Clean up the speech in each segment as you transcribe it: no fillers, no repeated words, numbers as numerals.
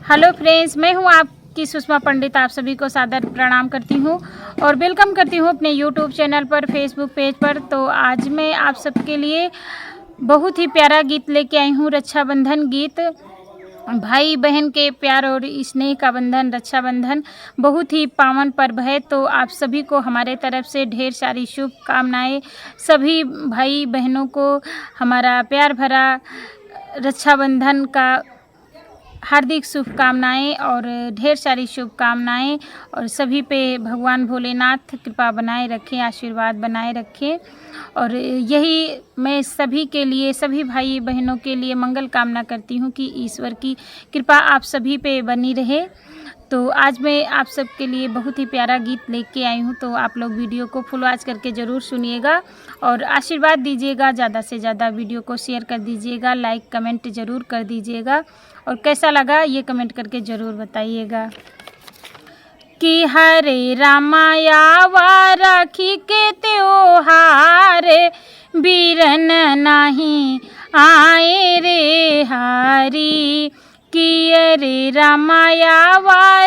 Hello friends, मैं हूं आपकी सुषमा पंडित। आप सभी को सादर प्रणाम करती हूं और वेलकम करती हूं अपने यूट्यूब चैनल पर, फेसबुक पेज पर। तो आज मैं आप सबके लिए बहुत ही प्यारा गीत लेके आई हूं, रक्षाबंधन गीत। भाई बहन के प्यार और स्नेह का बंधन, रक्षाबंधन बहुत ही पावन पर्व है। तो आप सभी को हमारे तरफ से ढेर सारी शुभकामनाएं। सभी भाई बहनों को हमारा प्यार भरा रक्षाबंधन का हार्दिक शुभकामनाएं और ढेर सारी शुभकामनाएं। और सभी पे भगवान भोलेनाथ कृपा बनाए रखें, आशीर्वाद बनाए रखें। और यही मैं सभी के लिए, सभी भाई बहनों के लिए मंगल कामना करती हूं कि ईश्वर की कृपा आप सभी पे बनी रहे। तो आज मैं आप सबके लिए बहुत ही प्यारा गीत लेके आई हूँ। तो आप लोग वीडियो को फुल वॉच करके ज़रूर सुनिएगा और आशीर्वाद दीजिएगा। ज़्यादा से ज़्यादा वीडियो को शेयर कर दीजिएगा, लाइक कमेंट ज़रूर कर दीजिएगा और कैसा लगा ये कमेंट करके ज़रूर बताइएगा। कि हरे रामाया राखी के त्योहार, बीरन नहीं आए रे हारी। कि अरे रामाया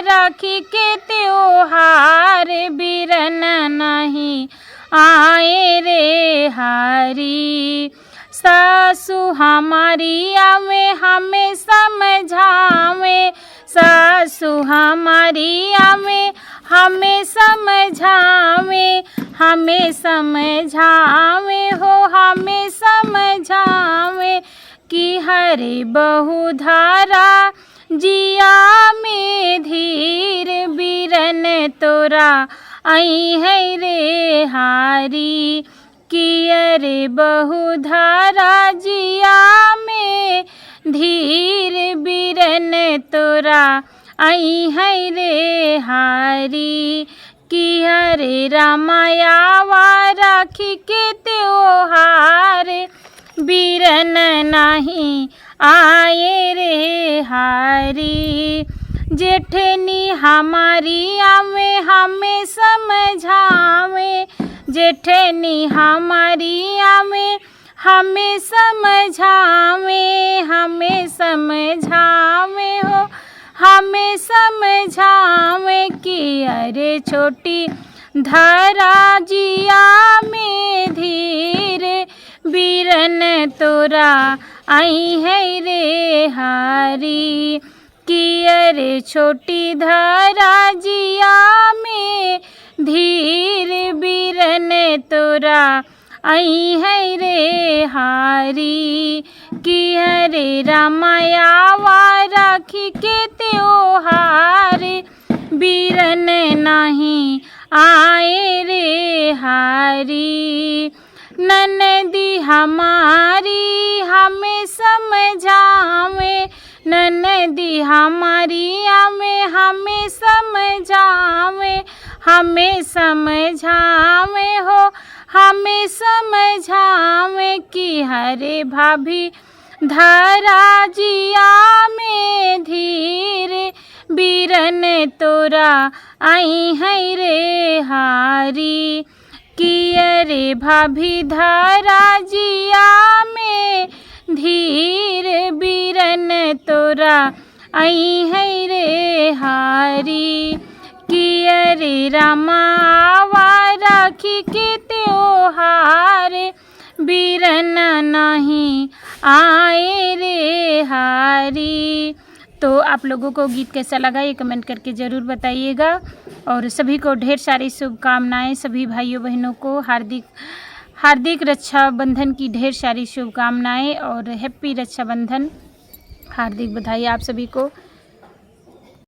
राखी के त्योहार, बीरन नहीं आए रे हारी। सासु हमारी आवे हमें समझावे, सासु हमारी आवे हमें समझावे, हमें समझावे हो हमें समझावे। कि हरे बहुधारा जिया में धीर, बीरन तोरा आई है रे हारी। कि अरे बहुधारा जिया में धीर, बीरन तोरा आई है रे हारी। कि हरे रामाया राखी के त्योहार, बीरन नहीं आए रे हारी। जेठनी हमारी आवे हमें समझावे, जेठनी हमारी आवे हमें समझावे, हमें समझावे हो हमें समझावे। कि अरे छोटी धारा जिया में धीर, बीरन तोरा आई है रे हारी। कि अरे छोटी धारा जिया में धीर, बीरन तोरा आई है रे हारी। कि हरे रामाया राखी के त्योहार, बीरन नहीं आए रे हारी। ननदी हमारी हमें समझावे, ननदी हमारी हमें समझावे, हमें समझावे हो हमें समझावे। कि हरे भाभी धारा जिया में धीर, बीरन तोरा आई है रे हारी। कि अरे भाभी धारा जिया में धीर, बीरन तोरा आई है रे हारी। कि अरे रामावा राखी के त्योहार, बीरन नहीं आए रे हारी। तो आप लोगों को गीत कैसा लगा ये कमेंट करके ज़रूर बताइएगा। और सभी को ढेर सारी शुभकामनाएं। सभी भाइयों बहनों को हार्दिक हार्दिक रक्षाबंधन की ढेर सारी शुभकामनाएं और हैप्पी रक्षाबंधन। हार्दिक बधाई आप सभी को।